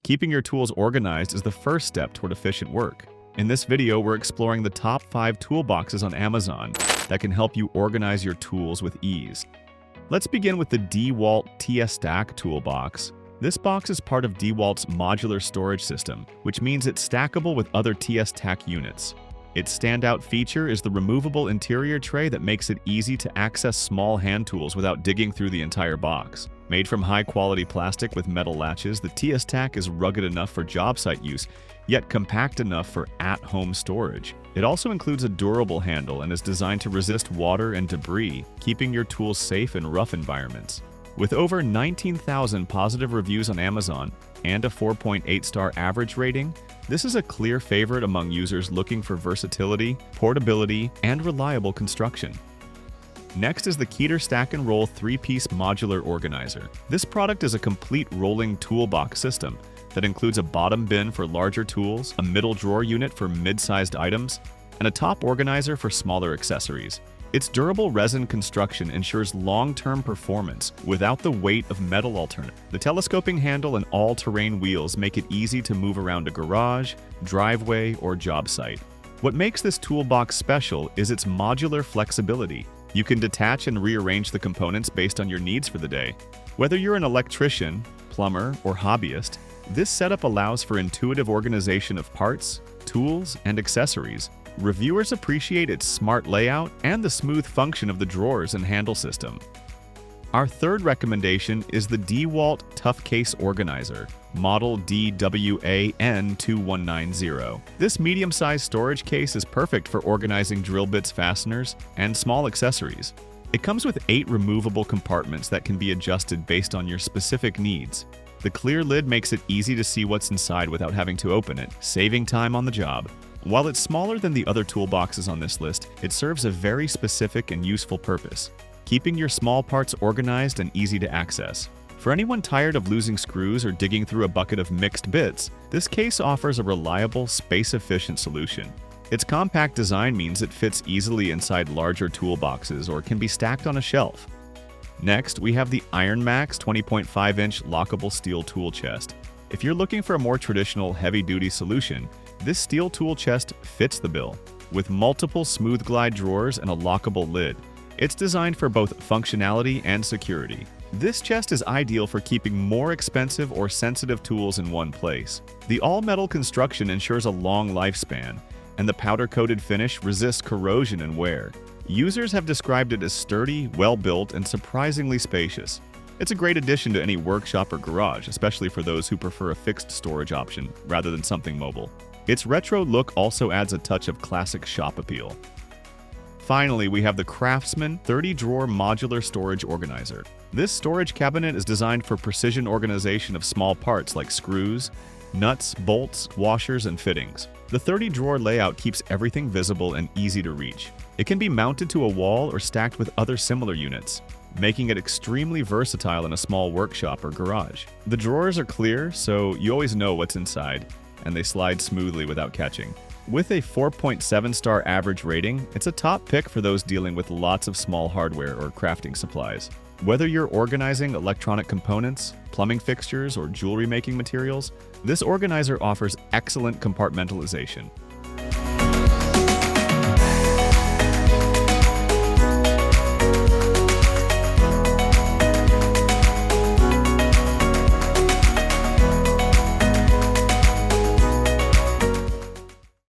Keeping your tools organized is the first step toward efficient work. In this video, we're exploring the top 5 toolboxes on Amazon that can help you organize your tools with ease. Let's begin with the DEWALT TSTAK toolbox. This box is part of DEWALT's modular storage system, which means it's stackable with other TSTAK units. Its standout feature is the removable interior tray that makes it easy to access small hand tools without digging through the entire box. Made from high-quality plastic with metal latches, the TSTAK is rugged enough for job site use, yet compact enough for at-home storage. It also includes a durable handle and is designed to resist water and debris, keeping your tools safe in rough environments. With over 19,000 positive reviews on Amazon and a 4.8-star average rating, this is a clear favorite among users looking for versatility, portability, and reliable construction. Next is the Keter Stack and Roll 3-piece modular organizer. This product is a complete rolling toolbox system that includes a bottom bin for larger tools, a middle drawer unit for mid-sized items, and a top organizer for smaller accessories. Its durable resin construction ensures long-term performance without the weight of metal alternatives. The telescoping handle and all-terrain wheels make it easy to move around a garage, driveway, or job site. What makes this toolbox special is its modular flexibility. You can detach and rearrange the components based on your needs for the day. Whether you're an electrician, plumber, or hobbyist, this setup allows for intuitive organization of parts, tools, and accessories. Reviewers appreciate its smart layout and the smooth function of the drawers and handle system. Our third recommendation is the DEWALT Tough Case Organizer, model DWAN2190. This medium-sized storage case is perfect for organizing drill bits, fasteners, and small accessories. It comes with 8 removable compartments that can be adjusted based on your specific needs. The clear lid makes it easy to see what's inside without having to open it, saving time on the job. While it's smaller than the other toolboxes on this list, it serves a very specific and useful purpose, keeping your small parts organized and easy to access. For anyone tired of losing screws or digging through a bucket of mixed bits, this case offers a reliable, space-efficient solution. Its compact design means it fits easily inside larger toolboxes or can be stacked on a shelf. Next, we have the IRONMAX 20.5-inch lockable steel tool chest. If you're looking for a more traditional heavy-duty solution, this steel tool chest fits the bill. With multiple smooth glide drawers and a lockable lid, it's designed for both functionality and security. This chest is ideal for keeping more expensive or sensitive tools in one place. The all-metal construction ensures a long lifespan, and the powder-coated finish resists corrosion and wear. Users have described it as sturdy, well-built, and surprisingly spacious. It's a great addition to any workshop or garage, especially for those who prefer a fixed storage option rather than something mobile. Its retro look also adds a touch of classic shop appeal. Finally, we have the CRAFTSMAN 30-drawer modular storage organizer. This storage cabinet is designed for precision organization of small parts like screws, nuts, bolts, washers, and fittings. The 30-drawer layout keeps everything visible and easy to reach. It can be mounted to a wall or stacked with other similar units, making it extremely versatile in a small workshop or garage. The drawers are clear, so you always know what's inside, and they slide smoothly without catching. With a 4.7-star average rating, it's a top pick for those dealing with lots of small hardware or crafting supplies. Whether you're organizing electronic components, plumbing fixtures, or jewelry-making materials, this organizer offers excellent compartmentalization.